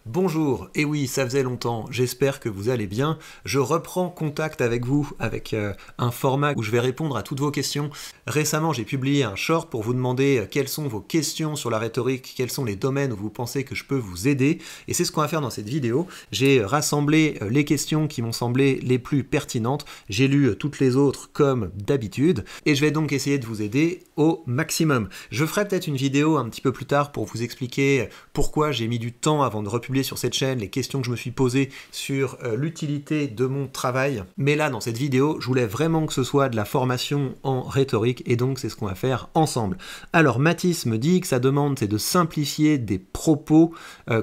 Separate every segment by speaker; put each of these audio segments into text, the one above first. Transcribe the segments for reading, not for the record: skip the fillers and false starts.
Speaker 1: Bonjour, et oui, ça faisait longtemps, j'espère que vous allez bien. Je reprends contact avec vous avec un format où je vais répondre à toutes vos questions. Récemment, j'ai publié un short pour vous demander quelles sont vos questions sur la rhétorique, quels sont les domaines où vous pensez que je peux vous aider. Et c'est ce qu'on va faire dans cette vidéo. J'ai rassemblé les questions qui m'ont semblé les plus pertinentes. J'ai lu toutes les autres comme d'habitude. Et je vais donc essayer de vous aider au maximum. Je ferai peut-être une vidéo un petit peu plus tard pour vous expliquer pourquoi j'ai mis du temps avant de republier sur cette chaîne les questions que je me suis posées sur l'utilité de mon travail. Mais là, dans cette vidéo, je voulais vraiment que ce soit de la formation en rhétorique et donc c'est ce qu'on va faire ensemble. Alors, Mathis me dit que sa demande, c'est de simplifier des propos,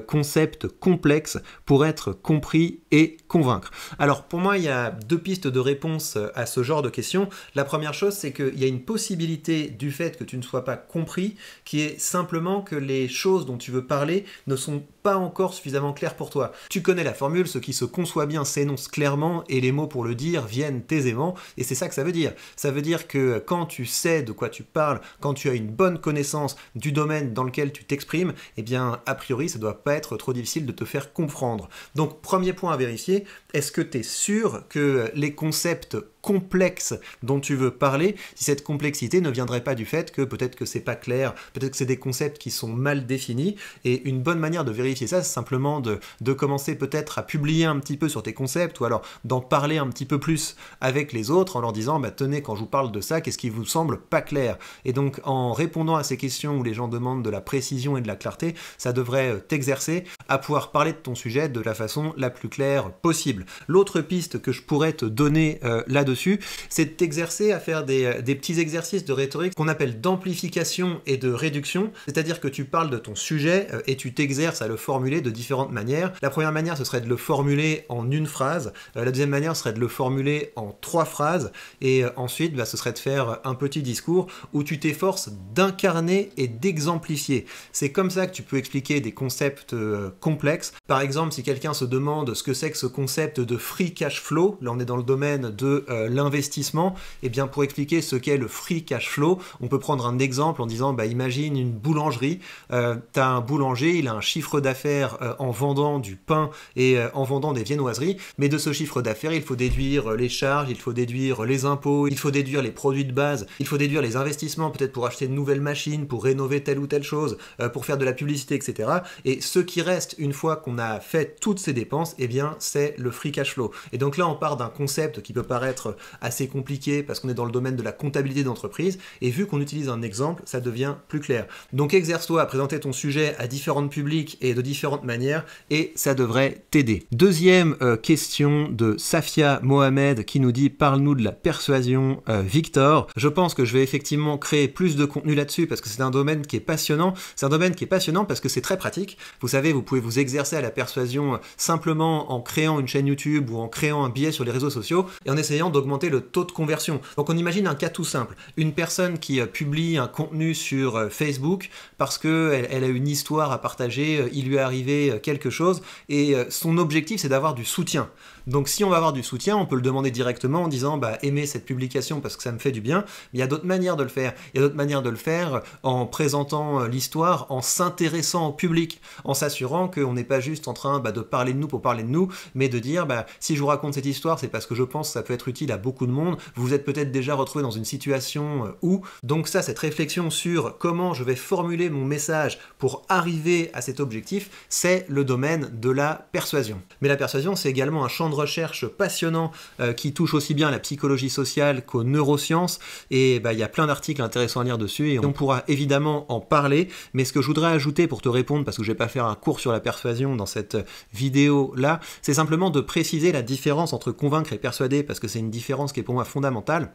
Speaker 1: concepts complexes pour être compris et convaincre. Alors, pour moi, il y a deux pistes de réponse à ce genre de questions. La première chose, c'est qu'il y a une possibilité du fait que tu ne sois pas compris, qui est simplement que les choses dont tu veux parler ne sont pas encore suffisamment claires pour toi. Tu connais la formule, ce qui se conçoit bien s'énonce clairement et les mots pour le dire viennent aisément, et c'est ça que ça veut dire. Ça veut dire que quand tu sais de quoi tu parles, quand tu as une bonne connaissance du domaine dans lequel tu t'exprimes, eh bien, a priori, ça ne doit pas être trop difficile de te faire comprendre. Donc, premier point à vérifier, est-ce que tu es sûr que les concepts complexes dont tu veux parler, si cette complexité ne viendrait pas du fait que peut-être que c'est pas clair, peut-être que c'est des concepts qui sont mal définis, et une bonne manière de vérifier ça, c'est simplement de commencer peut-être à publier un petit peu sur tes concepts, ou alors d'en parler un petit peu plus avec les autres en leur disant, bah tenez, quand je vous parle de ça, qu'est-ce qui vous semble pas clair? Et donc en répondant à ces questions où les gens demandent de la précision et de la clarté, ça devrait t'exercer à pouvoir parler de ton sujet de la façon la plus claire possible. L'autre piste que je pourrais te donner là-dessus, c'est de t'exercer à faire des petits exercices de rhétorique qu'on appelle d'amplification et de réduction, c'est-à-dire que tu parles de ton sujet et tu t'exerces à le formuler de différentes manières. La première manière, ce serait de le formuler en une phrase, la deuxième manière serait de le formuler en 3 phrases, et ensuite, ce serait de faire un petit discours où tu t'efforces d'incarner et d'exemplifier. C'est comme ça que tu peux expliquer des concepts complexes. Par exemple, si quelqu'un se demande ce que c'est que ce concept de free cash flow, là on est dans le domaine de l'investissement, et bien pour expliquer ce qu'est le free cash flow, on peut prendre un exemple en disant, imagine une boulangerie, t'as un boulanger, il a un chiffre d'affaires en vendant du pain et en vendant des viennoiseries, mais de ce chiffre d'affaires, il faut déduire les charges, il faut déduire les impôts, il faut déduire les produits de base, il faut déduire les investissements, peut-être pour acheter de nouvelles machines, pour rénover telle ou telle chose, pour faire de la publicité, etc. Et ce qui reste, une fois qu'on a fait toutes ces dépenses, eh bien, c'est le free cash flow. Et donc là, on part d'un concept qui peut paraître assez compliqué parce qu'on est dans le domaine de la comptabilité d'entreprise, et vu qu'on utilise un exemple, ça devient plus clair. Donc exerce-toi à présenter ton sujet à différents publics et de différentes manières, et ça devrait t'aider. Deuxième question de Safia Mohamed qui nous dit, parle-nous de la persuasion, Victor. Je pense que je vais effectivement créer plus de contenu là-dessus parce que c'est un domaine qui est passionnant. C'est un domaine qui est passionnant parce que c'est très pratique. Vous savez, vous pouvez vous exercer à la persuasion simplement en créant une chaîne YouTube ou en créant un billet sur les réseaux sociaux et en essayant d'augmenter le taux de conversion. Donc on imagine un cas tout simple. Une personne qui publie un contenu sur Facebook parce qu'elle a une histoire à partager, il lui est arrivé quelque chose et son objectif c'est d'avoir du soutien. Donc si on va avoir du soutien, on peut le demander directement en disant aimez cette publication parce que ça me fait du bien. Mais il y a d'autres manières de le faire. Il y a d'autres manières de le faire en présentant l'histoire, en s'intéressant au public, en s'assurant qu'on n'est pas juste en train de parler de nous pour parler de nous, mais de dire si je vous raconte cette histoire, c'est parce que je pense que ça peut être utile à beaucoup de monde. Vous vous êtes peut-être déjà retrouvé dans une situation où. Donc ça, cette réflexion sur comment je vais formuler mon message pour arriver à cet objectif, c'est le domaine de la persuasion. Mais la persuasion, c'est également un champ de recherche passionnant qui touche aussi bien à la psychologie sociale qu'aux neurosciences, et il y a plein d'articles intéressants à lire dessus et on pourra évidemment en parler, mais ce que je voudrais ajouter pour te répondre, parce que je vais pas faire un cours sur la persuasion dans cette vidéo là, c'est simplement de préciser la différence entre convaincre et persuader, parce que c'est une différence qui est pour moi fondamentale.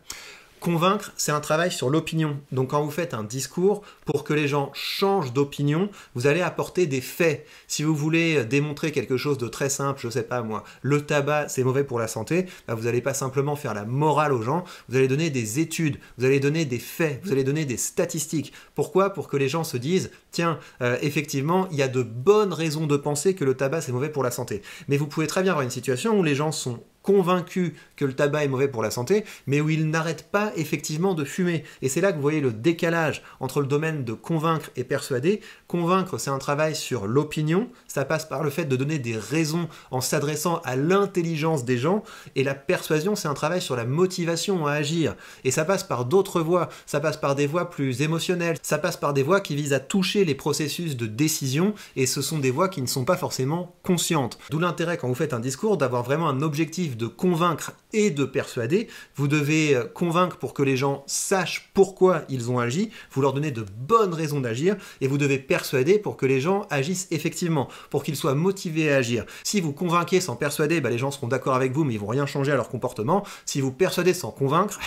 Speaker 1: Convaincre, c'est un travail sur l'opinion. Donc quand vous faites un discours, pour que les gens changent d'opinion, vous allez apporter des faits. Si vous voulez démontrer quelque chose de très simple, je sais pas moi, le tabac c'est mauvais pour la santé, vous n'allez pas simplement faire la morale aux gens, vous allez donner des études, vous allez donner des faits, vous allez donner des statistiques. Pourquoi? Pour que les gens se disent, tiens, effectivement, il y a de bonnes raisons de penser que le tabac c'est mauvais pour la santé. Mais vous pouvez très bien avoir une situation où les gens sont convaincus que le tabac est mauvais pour la santé, mais où ils n'arrêtent pas effectivement de fumer. Et c'est là que vous voyez le décalage entre le domaine de convaincre et persuader. Convaincre, c'est un travail sur l'opinion, ça passe par le fait de donner des raisons en s'adressant à l'intelligence des gens, et la persuasion, c'est un travail sur la motivation à agir. Et ça passe par d'autres voies, ça passe par des voies plus émotionnelles, ça passe par des voies qui visent à toucher les processus de décision, et ce sont des voies qui ne sont pas forcément conscientes. D'où l'intérêt quand vous faites un discours d'avoir vraiment un objectif de convaincre et de persuader. Vous devez convaincre pour que les gens sachent pourquoi ils ont agi, vous leur donnez de bonnes raisons d'agir, et vous devez persuader pour que les gens agissent effectivement, pour qu'ils soient motivés à agir. Si vous convainquez sans persuader, les gens seront d'accord avec vous, mais ils vont rien changer à leur comportement. Si vous persuadez sans convaincre,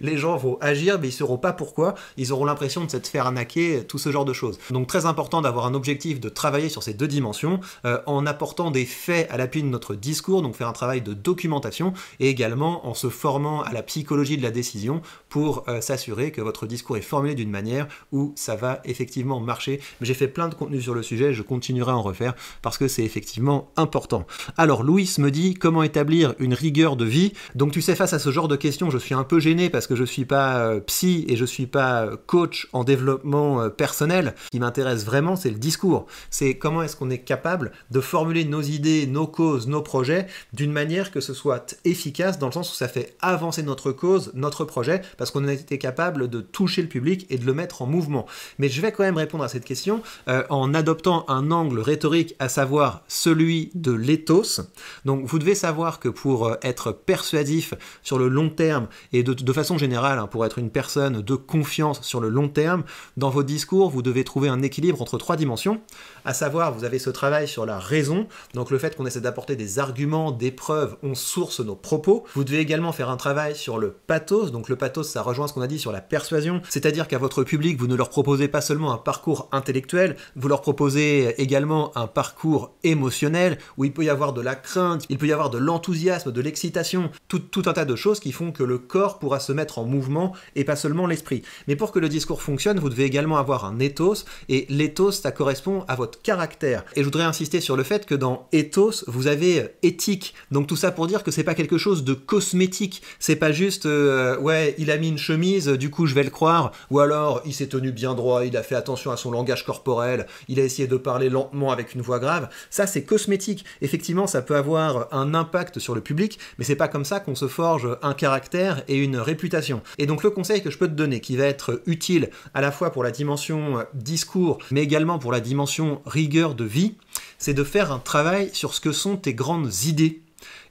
Speaker 1: les gens vont agir, mais ils ne sauront pas pourquoi, ils auront l'impression de s'être fait arnaquer, tout ce genre de choses. Donc très important d'avoir un objectif de travailler sur ces deux dimensions, en apportant des faits à l'appui de notre discours, donc faire un travail de documentation, et également en se formant à la psychologie de la décision pour s'assurer que votre discours est formulé d'une manière où ça va effectivement marcher. Mais j'ai fait plein de contenu sur le sujet, je continuerai à en refaire parce que c'est effectivement important. Alors Louis me dit comment établir une rigueur de vie. Donc tu sais, face à ce genre de questions, je suis un peu gêné parce que je suis pas psy et je suis pas coach en développement personnel. Ce qui m'intéresse vraiment, c'est le discours. C'est comment est-ce qu'on est capable de formuler nos idées, nos causes, nos projets d'une manière que ce soit efficace, dans le sens où ça fait avancer notre cause, notre projet, parce qu'on a été capable de toucher le public et de le mettre en mouvement. Mais je vais quand même répondre à cette question en adoptant un angle rhétorique, à savoir celui de l'éthos. Donc vous devez savoir que pour être persuasif sur le long terme, et de façon générale, pour être une personne de confiance sur le long terme, dans vos discours, vous devez trouver un équilibre entre trois dimensions, à savoir, vous avez ce travail sur la raison, donc le fait qu'on essaie d'apporter des arguments, des preuves, on source nos propos. Vous devez également faire un travail sur le pathos, donc le pathos, ça rejoint ce qu'on a dit sur la persuasion, c'est-à-dire qu'à votre public, vous ne leur proposez pas seulement un parcours intellectuel, vous leur proposez également un parcours émotionnel, où il peut y avoir de la crainte, il peut y avoir de l'enthousiasme, de l'excitation, tout un tas de choses qui font que le corps pourra se mettre en mouvement et pas seulement l'esprit. Mais pour que le discours fonctionne, vous devez également avoir un ethos, et l'ethos, ça correspond à votre caractère. Et je voudrais insister sur le fait que dans ethos, vous avez éthique. Donc tout ça pour dire que c'est pas quelque chose de cosmétique. C'est pas juste ouais, il a mis une chemise, du coup je vais le croire, ou alors il s'est tenu bien droit, il a fait attention à son langage corporel, il a essayé de parler lentement avec une voix grave. Ça c'est cosmétique. Effectivement, ça peut avoir un impact sur le public, mais c'est pas comme ça qu'on se forge un caractère et une réputation. Et donc le conseil que je peux te donner, qui va être utile à la fois pour la dimension discours, mais également pour la dimension rigueur de vie, c'est de faire un travail sur ce que sont tes grandes idées.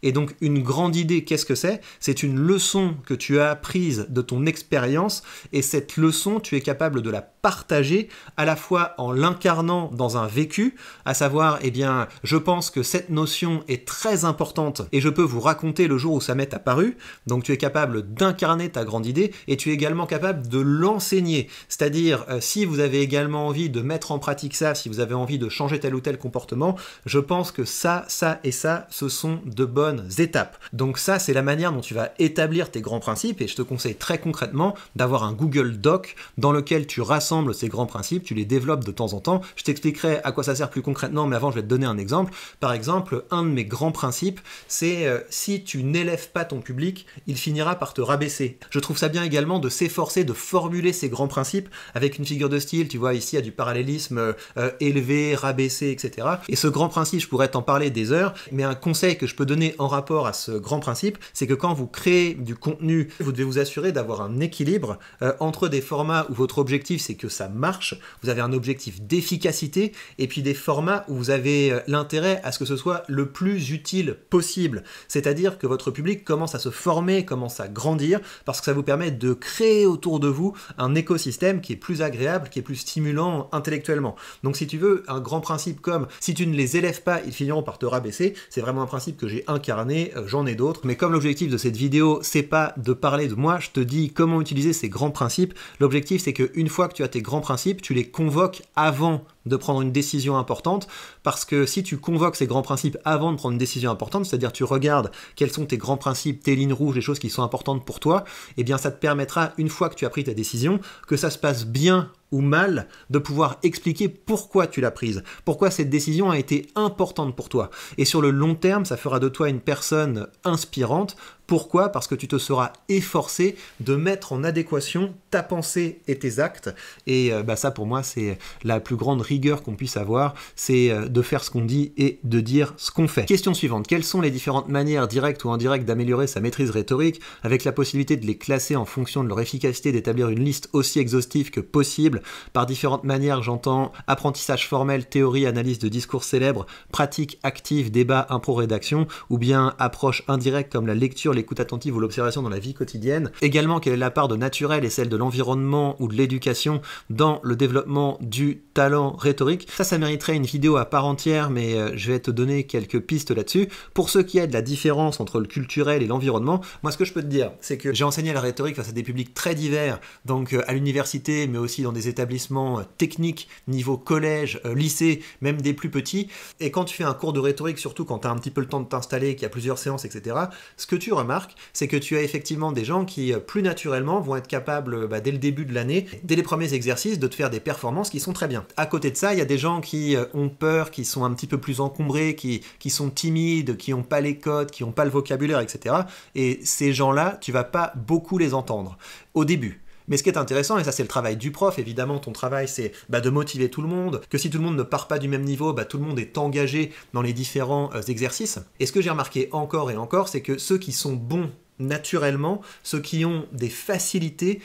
Speaker 1: Et donc une grande idée, qu'est-ce que c'est ? C'est une leçon que tu as apprise de ton expérience, et cette leçon, tu es capable de la partager à la fois en l'incarnant dans un vécu, à savoir, eh bien, je pense que cette notion est très importante et je peux vous raconter le jour où ça m'est apparu. Donc tu es capable d'incarner ta grande idée et tu es également capable de l'enseigner. C'est-à-dire, si vous avez également envie de mettre en pratique ça, si vous avez envie de changer tel ou tel comportement, je pense que ça et ça, ce sont de bonnes étapes. Donc ça, c'est la manière dont tu vas établir tes grands principes, et je te conseille très concrètement d'avoir un Google Doc dans lequel tu rassembles ces grands principes, tu les développes de temps en temps. Je t'expliquerai à quoi ça sert plus concrètement, mais avant je vais te donner un exemple. Par exemple, un de mes grands principes, c'est si tu n'élèves pas ton public, il finira par te rabaisser. Je trouve ça bien également de s'efforcer de formuler ces grands principes avec une figure de style. Tu vois, ici il y a du parallélisme élevé, rabaissé, etc. Et ce grand principe, je pourrais t'en parler des heures, mais un conseil que je peux donner en rapport à ce grand principe, c'est que quand vous créez du contenu, vous devez vous assurer d'avoir un équilibre entre des formats où votre objectif c'est que ça marche, vous avez un objectif d'efficacité, et puis des formats où vous avez l'intérêt à ce que ce soit le plus utile possible. C'est-à-dire que votre public commence à se former, commence à grandir, parce que ça vous permet de créer autour de vous un écosystème qui est plus agréable, qui est plus stimulant intellectuellement. Donc si tu veux, un grand principe comme si tu ne les élèves pas, ils finiront par te rabaisser, c'est vraiment un principe que j'ai incarné, j'en ai d'autres, mais comme l'objectif de cette vidéo, c'est pas de parler de moi, je te dis comment utiliser ces grands principes. L'objectif c'est qu'une fois que tu as tes grands principes, tu les convoques avant de prendre une décision importante, parce que si tu convoques ces grands principes avant de prendre une décision importante, c'est-à-dire tu regardes quels sont tes grands principes, tes lignes rouges, les choses qui sont importantes pour toi, eh bien ça te permettra, une fois que tu as pris ta décision, que ça se passe bien ou mal, de pouvoir expliquer pourquoi tu l'as prise, pourquoi cette décision a été importante pour toi. Et sur le long terme, ça fera de toi une personne inspirante. Pourquoi ? Parce que tu te seras efforcé de mettre en adéquation ta pensée et tes actes. Et ça, pour moi, c'est la plus grande rigueur qu'on puisse avoir, c'est de faire ce qu'on dit et de dire ce qu'on fait. Question suivante. Quelles sont les différentes manières, directes ou indirectes, d'améliorer sa maîtrise rhétorique, avec la possibilité de les classer en fonction de leur efficacité, d'établir une liste aussi exhaustive que possible? Par différentes manières, j'entends apprentissage formel, théorie, analyse de discours célèbres, pratique active, débat, impro-rédaction, ou bien approche indirecte comme la lecture, l'écoute attentive ou l'observation dans la vie quotidienne. Également, quelle est la part de naturel et celle de l'environnement ou de l'éducation dans le développement du talent rhétorique? Ça mériterait une vidéo à part entière, mais je vais te donner quelques pistes là-dessus. Pour ce qui est de la différence entre le culturel et l'environnement, moi ce que je peux te dire, c'est que j'ai enseigné la rhétorique face à des publics très divers, donc à l'université, mais aussi dans des établissements techniques, niveau collège, lycée, même des plus petits. Et quand tu fais un cours de rhétorique, surtout quand tu as un petit peu le temps de t'installer, qu'il y a plusieurs séances, etc., ce que tu remarques, c'est que tu as effectivement des gens qui, plus naturellement, vont être capables, dès le début de l'année, dès les premiers exercices, de te faire des performances qui sont très bien. À côté de ça, il y a des gens qui ont peur, qui sont un petit peu plus encombrés, qui sont timides, qui n'ont pas les codes, qui n'ont pas le vocabulaire, etc. Et ces gens-là, tu vas pas beaucoup les entendre au début. Mais ce qui est intéressant, et ça c'est le travail du prof, évidemment ton travail c'est de motiver tout le monde, que si tout le monde ne part pas du même niveau, tout le monde est engagé dans les différents exercices. Et ce que j'ai remarqué encore et encore, c'est que ceux qui sont bons naturellement, ceux qui ont des facilités,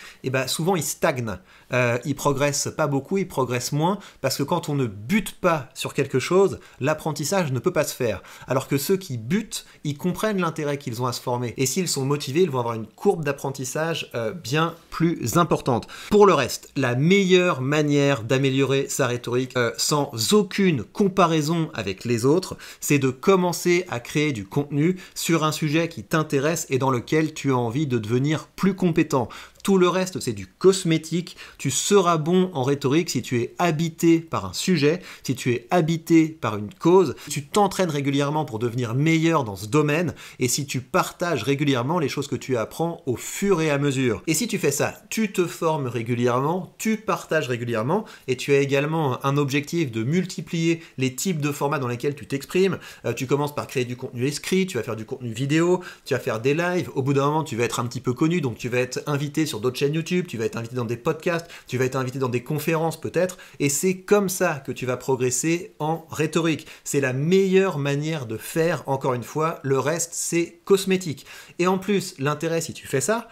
Speaker 1: souvent ils stagnent. Ils progressent pas beaucoup, ils progressent moins, parce que quand on ne bute pas sur quelque chose, l'apprentissage ne peut pas se faire. Alors que ceux qui butent, ils comprennent l'intérêt qu'ils ont à se former. Et s'ils sont motivés, ils vont avoir une courbe d'apprentissage bien plus importante. Pour le reste, la meilleure manière d'améliorer sa rhétorique, sans aucune comparaison avec les autres, c'est de commencer à créer du contenu sur un sujet qui t'intéresse et dans lequel tu as envie de devenir plus compétent. Tout le reste, c'est du cosmétique. Tu seras bon en rhétorique si tu es habité par un sujet, si tu es habité par une cause, si tu t'entraînes régulièrement pour devenir meilleur dans ce domaine, et si tu partages régulièrement les choses que tu apprends au fur et à mesure. Et si tu fais ça, tu te formes régulièrement, tu partages régulièrement, et tu as également un objectif de multiplier les types de formats dans lesquels tu t'exprimes. Tu commences par créer du contenu écrit, tu vas faire du contenu vidéo, tu vas faire des lives. Au bout d'un moment, tu vas être un petit peu connu, donc tu vas être invité sur d'autres chaînes YouTube, tu vas être invité dans des podcasts, tu vas être invité dans des conférences peut-être, et c'est comme ça que tu vas progresser en rhétorique. C'est la meilleure manière de faire, encore une fois, le reste c'est cosmétique. Et en plus, l'intérêt si tu fais ça,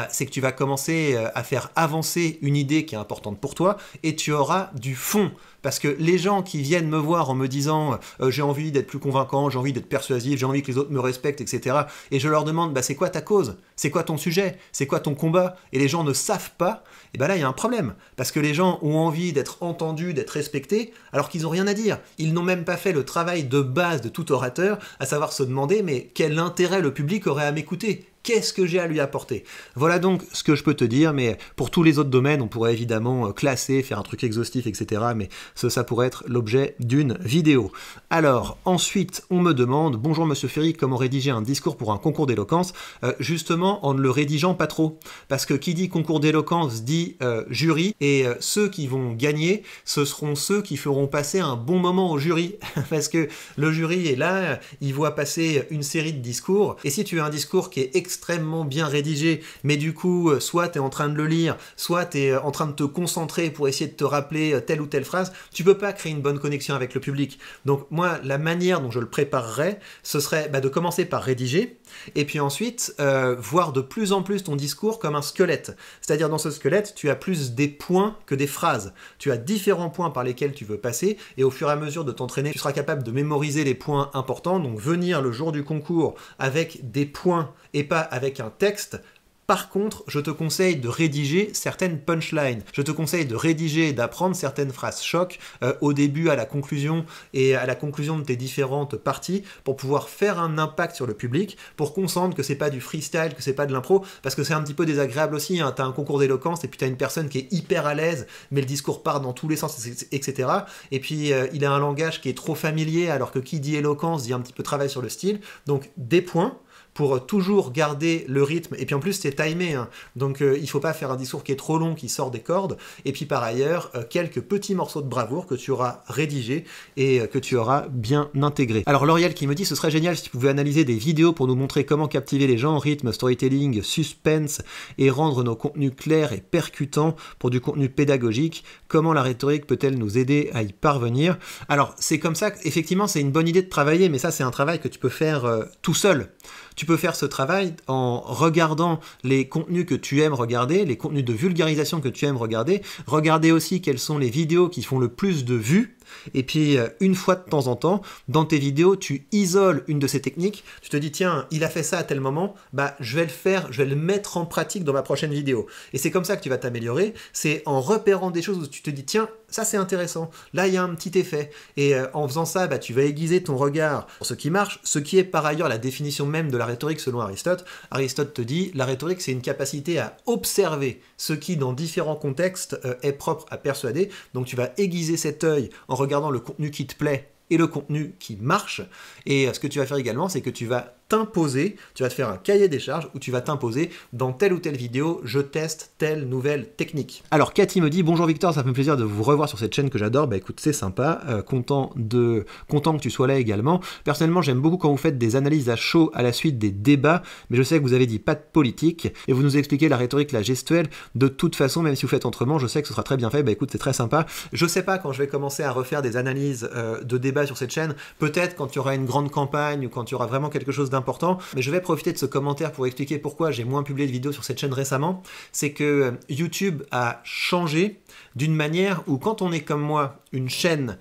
Speaker 1: c'est que tu vas commencer à faire avancer une idée qui est importante pour toi, et tu auras du fond. Parce que les gens qui viennent me voir en me disant j'ai envie d'être plus convaincant, j'ai envie d'être persuasif, j'ai envie que les autres me respectent, etc. Et je leur demande c'est quoi ta cause? C'est quoi ton sujet? C'est quoi ton combat? Et les gens ne savent pas, et là il y a un problème. Parce que les gens ont envie d'être entendus, d'être respectés, alors qu'ils n'ont rien à dire. Ils n'ont même pas fait le travail de base de tout orateur, à savoir se demander mais quel intérêt le public aurait à m'écouter? Qu'est-ce que j'ai à lui apporter? Voilà donc ce que je peux te dire, mais pour tous les autres domaines, on pourrait évidemment classer, faire un truc exhaustif, etc. Mais ça pourrait être l'objet d'une vidéo. Alors, ensuite, on me demande, bonjour Monsieur Ferry, comment rédiger un discours pour un concours d'éloquence? Justement, en ne le rédigeant pas trop. Parce que qui dit concours d'éloquence dit jury, et ceux qui vont gagner, ce seront ceux qui feront passer un bon moment au jury. Parce que le jury est là, il voit passer une série de discours, et si tu as un discours qui est extrêmement bien rédigé, mais du coup, soit tu es en train de le lire, soit tu es en train de te concentrer pour essayer de te rappeler telle ou telle phrase, tu peux pas créer une bonne connexion avec le public. Donc moi, la manière dont je le préparerais, ce serait de commencer par rédiger, et puis ensuite, voir de plus en plus ton discours comme un squelette. C'est-à-dire dans ce squelette, tu as plus des points que des phrases. Tu as différents points par lesquels tu veux passer, et au fur et à mesure de t'entraîner, tu seras capable de mémoriser les points importants, donc venir le jour du concours avec des points et pas avec un texte Par contre, je te conseille de rédiger certaines punchlines. Je te conseille de rédiger et d'apprendre certaines phrases choc au début, à la conclusion et à la conclusion de tes différentes parties pour pouvoir faire un impact sur le public, pour qu'on sente que c'est pas du freestyle, que c'est pas de l'impro, parce que c'est un petit peu désagréable aussi. Hein. T'as un concours d'éloquence et puis t'as une personne qui est hyper à l'aise, mais le discours part dans tous les sens, etc. Et puis il a un langage qui est trop familier, alors que qui dit éloquence dit un petit peu travail sur le style. Donc des points pour toujours garder le rythme, et puis en plus c'est timé, hein. Donc il faut pas faire un discours qui est trop long, qui sort des cordes, et puis par ailleurs quelques petits morceaux de bravoure que tu auras rédigés et que tu auras bien intégrés. Alors L'Oréal qui me dit ce serait génial si tu pouvais analyser des vidéos pour nous montrer comment captiver les gens, rythme, storytelling, suspense, et rendre nos contenus clairs et percutants pour du contenu pédagogique. Comment la rhétorique peut-elle nous aider à y parvenir? Alors c'est comme ça, effectivement c'est une bonne idée de travailler, mais ça c'est un travail que tu peux faire tout seul. Tu peux faire ce travail en regardant les contenus que tu aimes regarder, les contenus de vulgarisation que tu aimes regarder. Regarder aussi quelles sont les vidéos qui font le plus de vues. Et puis, une fois de temps en temps, dans tes vidéos, tu isoles une de ces techniques. Tu te dis, tiens, il a fait ça à tel moment, bah, je vais le faire, je vais le mettre en pratique dans ma prochaine vidéo. Et c'est comme ça que tu vas t'améliorer. C'est en repérant des choses où tu te dis, tiens, ça c'est intéressant. Là, il y a un petit effet. Et en faisant ça, bah, tu vas aiguiser ton regard sur ce qui marche, ce qui est par ailleurs la définition même de la rhétorique selon Aristote. Aristote te dit, la rhétorique, c'est une capacité à observer ce qui, dans différents contextes, est propre à persuader. Donc, tu vas aiguiser cet œil en regardant le contenu qui te plaît et le contenu qui marche. Et ce que tu vas faire également, c'est que tu vas t'imposer, tu vas te faire un cahier des charges où tu vas t'imposer dans telle ou telle vidéo, je teste telle nouvelle technique. Alors Cathy me dit, bonjour Victor, ça fait plaisir de vous revoir sur cette chaîne que j'adore. Bah écoute, c'est sympa, content que tu sois là également. Personnellement, j'aime beaucoup quand vous faites des analyses à chaud à la suite des débats, mais je sais que vous avez dit pas de politique, et vous nous expliquez la rhétorique, la gestuelle. De toute façon, même si vous faites autrement, je sais que ce sera très bien fait. Bah écoute, c'est très sympa. Je sais pas quand je vais commencer à refaire des analyses de débats sur cette chaîne, peut-être quand il y aura une grande campagne ou quand il y aura vraiment quelque chose d'important, mais je vais profiter de ce commentaire pour expliquer pourquoi j'ai moins publié de vidéos sur cette chaîne récemment. C'est que YouTube a changé d'une manière où quand on est comme moi, une chaîne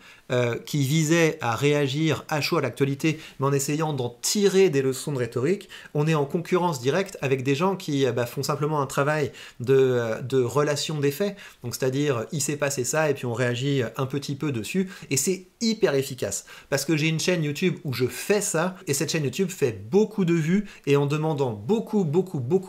Speaker 1: qui visait à réagir à chaud à l'actualité, mais en essayant d'en tirer des leçons de rhétorique, on est en concurrence directe avec des gens qui font simplement un travail de relation des faits, donc c'est-à-dire il s'est passé ça et puis on réagit un petit peu dessus, et c'est hyper efficace, parce que j'ai une chaîne YouTube où je fais ça, et cette chaîne YouTube fait beaucoup de vues, et en demandant beaucoup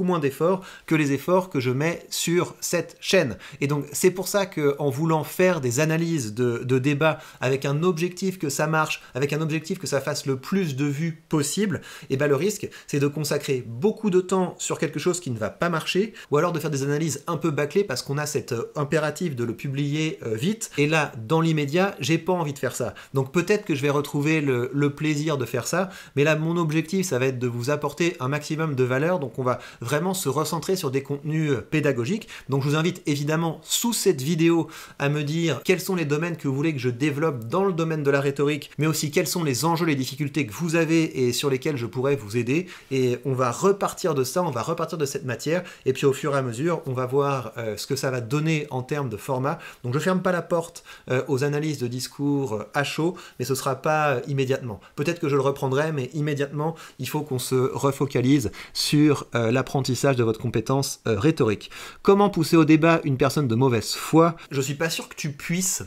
Speaker 1: moins d'efforts que les efforts que je mets sur cette chaîne. Et donc c'est pour ça qu'en voulant faire des analyses de débats avec un objectif que ça marche, avec un objectif que ça fasse le plus de vues possible, et le risque, c'est de consacrer beaucoup de temps sur quelque chose qui ne va pas marcher, ou alors de faire des analyses un peu bâclées parce qu'on a cet impératif de le publier vite, et là, dans l'immédiat, j'ai pas envie de faire ça. Donc peut-être que je vais retrouver le plaisir de faire ça, mais là, mon objectif, ça va être de vous apporter un maximum de valeur, donc on va vraiment se recentrer sur des contenus pédagogiques. Donc je vous invite évidemment, sous cette vidéo, à me dire quels sont les domaines que vous voulez que je développe dans le domaine de la rhétorique, mais aussi quels sont les enjeux, les difficultés que vous avez et sur lesquels je pourrais vous aider. Et on va repartir de ça, on va repartir de cette matière, et puis au fur et à mesure, on va voir ce que ça va donner en termes de format. Donc je ferme pas la porte aux analyses de discours à chaud, mais ce sera pas immédiatement. Peut-être que je le reprendrai, mais immédiatement, il faut qu'on se refocalise sur l'apprentissage de votre compétence rhétorique. Comment pousser au débat une personne de mauvaise foi? Je suis pas sûr que tu puisses.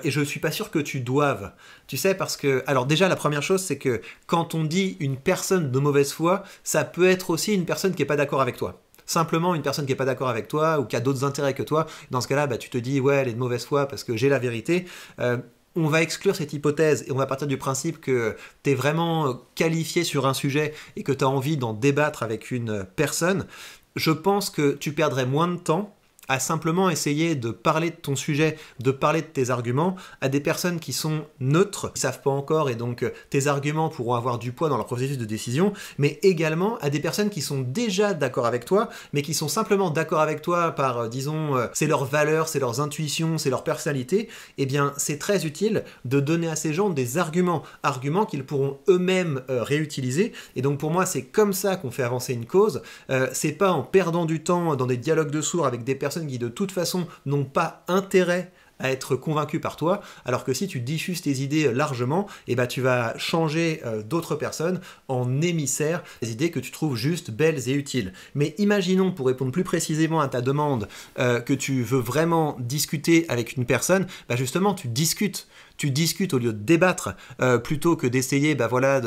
Speaker 1: Et je suis pas sûr que tu doives. Tu sais, parce que... Alors déjà, la première chose, c'est que quand on dit une personne de mauvaise foi, ça peut être aussi une personne qui est pas d'accord avec toi. Simplement une personne qui est pas d'accord avec toi ou qui a d'autres intérêts que toi. Dans ce cas-là, tu te dis, ouais, elle est de mauvaise foi parce que j'ai la vérité. On va exclure cette hypothèse et on va partir du principe que tu es vraiment qualifié sur un sujet et que tu as envie d'en débattre avec une personne. Je pense que tu perdrais moins de temps à simplement essayer de parler de ton sujet, de parler de tes arguments à des personnes qui sont neutres, qui ne savent pas encore, et donc tes arguments pourront avoir du poids dans leur processus de décision, mais également à des personnes qui sont déjà d'accord avec toi, mais qui sont simplement d'accord avec toi par, disons, c'est leurs valeurs, c'est leurs intuitions, c'est leur personnalité. Eh bien, c'est très utile de donner à ces gens des arguments qu'ils pourront eux-mêmes réutiliser, et donc pour moi, c'est comme ça qu'on fait avancer une cause. C'est pas en perdant du temps dans des dialogues de sourds avec des personnes qui de toute façon n'ont pas intérêt à être convaincu par toi, alors que si tu diffuses tes idées largement, et ben tu vas changer d'autres personnes en émissaires des idées que tu trouves juste belles et utiles. Mais imaginons, pour répondre plus précisément à ta demande, que tu veux vraiment discuter avec une personne, bah justement tu discutes. Tu discutes au lieu de débattre, plutôt que d'essayer, bah voilà,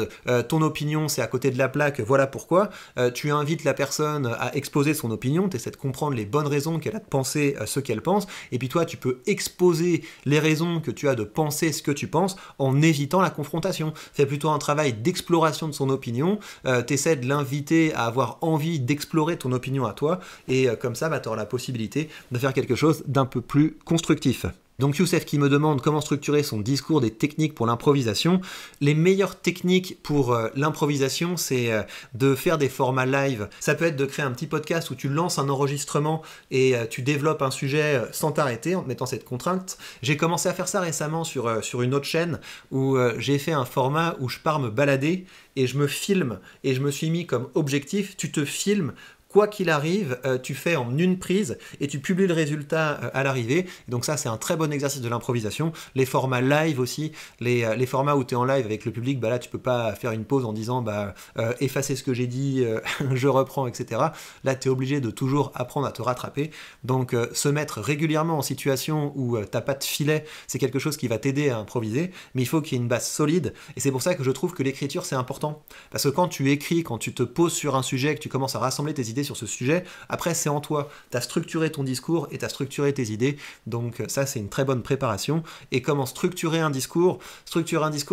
Speaker 1: ton opinion c'est à côté de la plaque, voilà pourquoi. Tu invites la personne à exposer son opinion, tu essaies de comprendre les bonnes raisons qu'elle a de penser ce qu'elle pense, et puis toi tu peux exposer les raisons que tu as de penser ce que tu penses en évitant la confrontation. Fais plutôt un travail d'exploration de son opinion, tu essaies de l'inviter à avoir envie d'explorer ton opinion à toi, et comme ça bah, tu auras la possibilité de faire quelque chose d'un peu plus constructif. Donc Youssef qui me demande comment structurer son discours, des techniques pour l'improvisation. Les meilleures techniques pour l'improvisation, c'est de faire des formats live. Ça peut être de créer un petit podcast où tu lances un enregistrement et tu développes un sujet sans t'arrêter en te mettant cette contrainte. J'ai commencé à faire ça récemment sur une autre chaîne où j'ai fait un format où je pars me balader et je me filme et je me suis mis comme objectif, tu te filmes. Quoi qu'il arrive, tu fais en une prise et tu publies le résultat à l'arrivée. Donc ça, c'est un très bon exercice de l'improvisation. Les formats live aussi, les formats où tu es en live avec le public, bah là, tu peux pas faire une pause en disant bah, effacer ce que j'ai dit, je reprends, etc. Là, tu es obligé de toujours apprendre à te rattraper. Donc se mettre régulièrement en situation où t'as pas de filet, c'est quelque chose qui va t'aider à improviser, mais il faut qu'il y ait une base solide. Et c'est pour ça que je trouve que l'écriture, c'est important. Parce que quand tu écris, quand tu te poses sur un sujet, que tu commences à rassembler tes idées sur ce sujet, après c'est en toi, tu as structuré ton discours et tu as structuré tes idées, donc ça c'est une très bonne préparation. Et comment structurer un discours,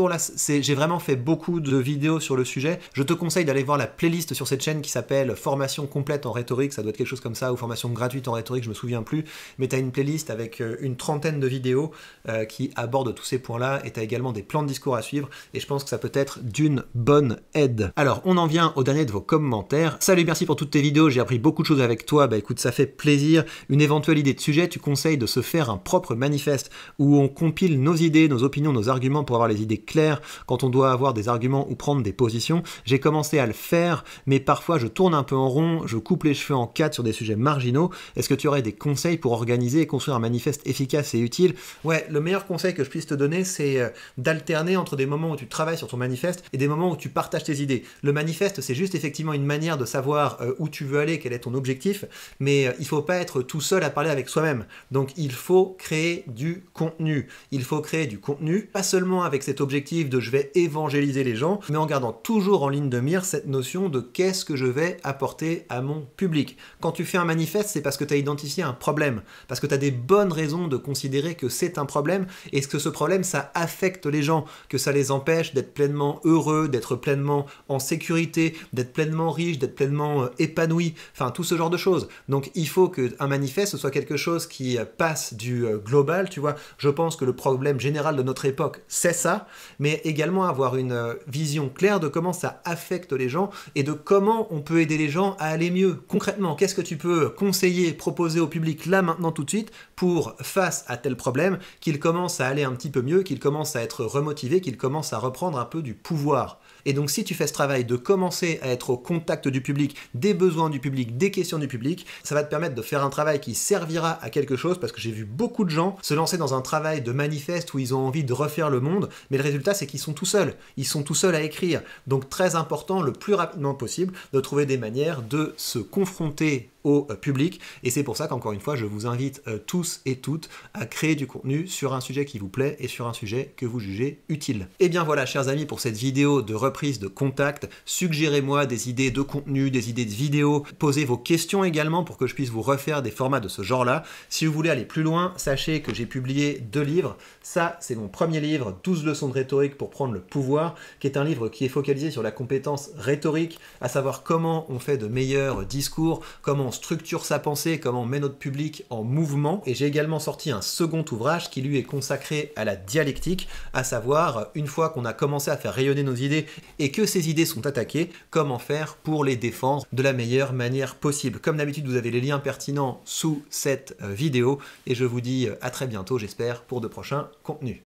Speaker 1: là j'ai vraiment fait beaucoup de vidéos sur le sujet, je te conseille d'aller voir la playlist sur cette chaîne qui s'appelle Formation complète en rhétorique, ça doit être quelque chose comme ça, ou Formation gratuite en rhétorique, je me souviens plus, mais tu as une playlist avec une trentaine de vidéos qui abordent tous ces points là, et tu as également des plans de discours à suivre, et je pense que ça peut être d'une bonne aide. Alors on en vient au dernier de vos commentaires. Salut, merci pour toutes tes vidéos, j'ai appris beaucoup de choses avec toi, bah écoute, ça fait plaisir. Une éventuelle idée de sujet, tu conseilles de se faire un propre manifeste où on compile nos idées, nos opinions, nos arguments pour avoir les idées claires quand on doit avoir des arguments ou prendre des positions. J'ai commencé à le faire, mais parfois je tourne un peu en rond, je coupe les cheveux en quatre sur des sujets marginaux. Est-ce que tu aurais des conseils pour organiser et construire un manifeste efficace et utile? Ouais, le meilleur conseil que je puisse te donner, c'est d'alterner entre des moments où tu travailles sur ton manifeste et des moments où tu partages tes idées. Le manifeste, c'est juste effectivement une manière de savoir où tu veux aller, quel est ton objectif, mais il ne faut pas être tout seul à parler avec soi-même. Donc il faut créer du contenu. Il faut créer du contenu, pas seulement avec cet objectif de je vais évangéliser les gens, mais en gardant toujours en ligne de mire cette notion de qu'est-ce que je vais apporter à mon public. Quand tu fais un manifeste, c'est parce que tu as identifié un problème, parce que tu as des bonnes raisons de considérer que c'est un problème, et que ce problème, ça affecte les gens, que ça les empêche d'être pleinement heureux, d'être pleinement en sécurité, d'être pleinement riche, d'être pleinement épanoui, enfin tout ce genre de choses. Donc il faut qu'un manifeste soit quelque chose qui passe du global, tu vois. Je pense que le problème général de notre époque, c'est ça, mais également avoir une vision claire de comment ça affecte les gens et de comment on peut aider les gens à aller mieux. Concrètement, qu'est-ce que tu peux conseiller, proposer au public là, maintenant, tout de suite, pour, face à tel problème, qu'il commence à aller un petit peu mieux, qu'il commence à être remotivé, qu'il commence à reprendre un peu du pouvoir. Et donc si tu fais ce travail de commencer à être au contact du public, des besoins du public, des questions du public, ça va te permettre de faire un travail qui servira à quelque chose, parce que j'ai vu beaucoup de gens se lancer dans un travail de manifeste où ils ont envie de refaire le monde, mais le résultat c'est qu'ils sont tout seuls. Ils sont tout seuls à écrire. Donc très important, le plus rapidement possible, de trouver des manières de se confronter au public, et c'est pour ça qu'encore une fois je vous invite tous et toutes à créer du contenu sur un sujet qui vous plaît et sur un sujet que vous jugez utile. Et bien voilà chers amis, pour cette vidéo de reprise de contact, suggérez-moi des idées de contenu, des idées de vidéos, posez vos questions également pour que je puisse vous refaire des formats de ce genre là. Si vous voulez aller plus loin, sachez que j'ai publié 2 livres. Ça c'est mon premier livre, 12 leçons de rhétorique pour prendre le pouvoir, qui est un livre qui est focalisé sur la compétence rhétorique, à savoir comment on fait de meilleurs discours, comment on structure sa pensée, comment on met notre public en mouvement. Et j'ai également sorti un second ouvrage qui lui est consacré à la dialectique, à savoir une fois qu'on a commencé à faire rayonner nos idées et que ces idées sont attaquées, comment faire pour les défendre de la meilleure manière possible. Comme d'habitude, vous avez les liens pertinents sous cette vidéo et je vous dis à très bientôt, j'espère, pour de prochains contenus.